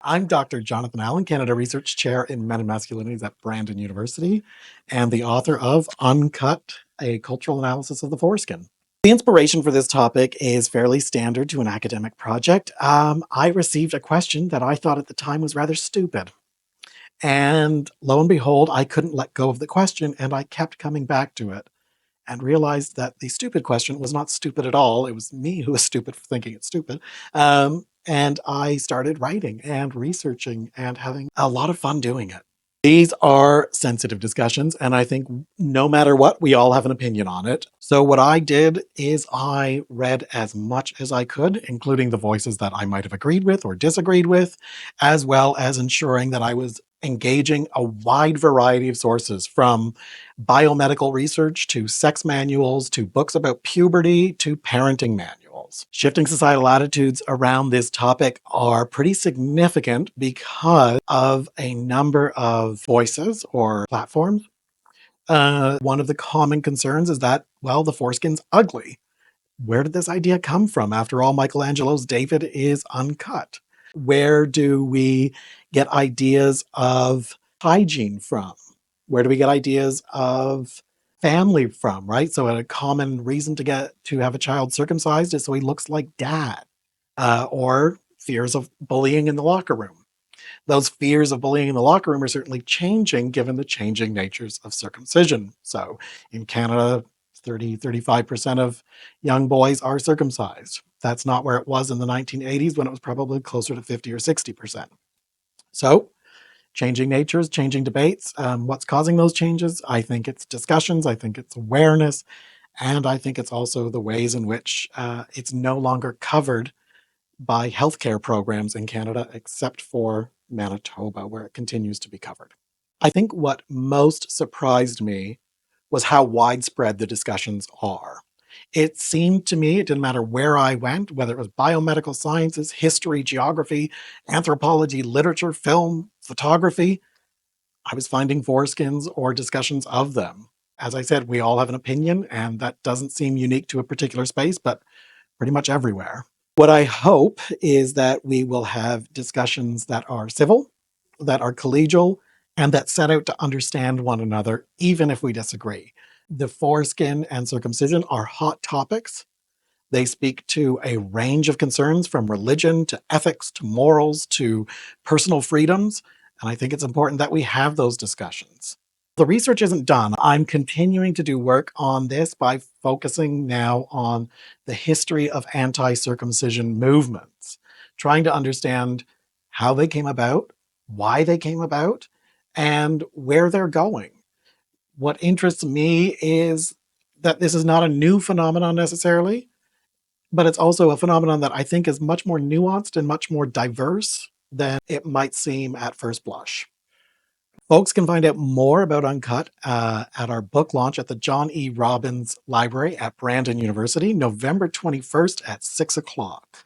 I'm Dr. Jonathan Allan, Canada Research Chair in Men and Masculinities at Brandon University, and the author of Uncut, a cultural analysis of the foreskin. The inspiration for this topic is fairly standard to an academic project. I received a question that I thought at the time was rather stupid. And lo and behold, I couldn't let go of the question, and I kept coming back to it and realized that the stupid question was not stupid at all. It was me who was stupid for thinking it's stupid. And I started writing and researching and having a lot of fun doing it. These are sensitive discussions, and I think no matter what, we all have an opinion on it. So what I did is I read as much as I could, including the voices that I might have agreed with or disagreed with, as well as ensuring that I was engaging a wide variety of sources, from biomedical research to sex manuals to books about puberty to parenting manuals. Shifting societal attitudes around this topic are pretty significant because of a number of voices or platforms. One of the common concerns is that, well, the foreskin's ugly. Where did this idea come from? After all, Michelangelo's David is uncut. Where do we get ideas of hygiene from? Where do we get ideas of family from, right? So a common reason to have a child circumcised is so he looks like dad, or fears of bullying in the locker room. Those fears of bullying in the locker room are certainly changing given the changing natures of circumcision. So in Canada, 35% of young boys are circumcised. That's not where it was in the 1980s, when it was probably closer to 50 or 60%. So changing natures, changing debates. What's causing those changes? I think it's discussions. I think it's awareness. And I think it's also the ways in which it's no longer covered by healthcare programs in Canada, except for Manitoba, where it continues to be covered. I think what most surprised me was how widespread the discussions are. It seemed to me, it didn't matter where I went, whether it was biomedical sciences, history, geography, anthropology, literature, film, photography, I was finding foreskins or discussions of them. As I said, we all have an opinion, and that doesn't seem unique to a particular space, but pretty much everywhere. What I hope is that we will have discussions that are civil, that are collegial, and that set out to understand one another, even if we disagree. The foreskin and circumcision are hot topics. They speak to a range of concerns, from religion to ethics to morals to personal freedoms. And I think it's important that we have those discussions. The research isn't done. I'm continuing to do work on this by focusing now on the history of anti-circumcision movements, trying to understand how they came about, why they came about, and where they're going. What interests me is that this is not a new phenomenon necessarily, but it's also a phenomenon that I think is much more nuanced and much more diverse than it might seem at first blush. Folks can find out more about Uncut at our book launch at the John E. Robbins Library at Brandon University, November 21st at 6 o'clock.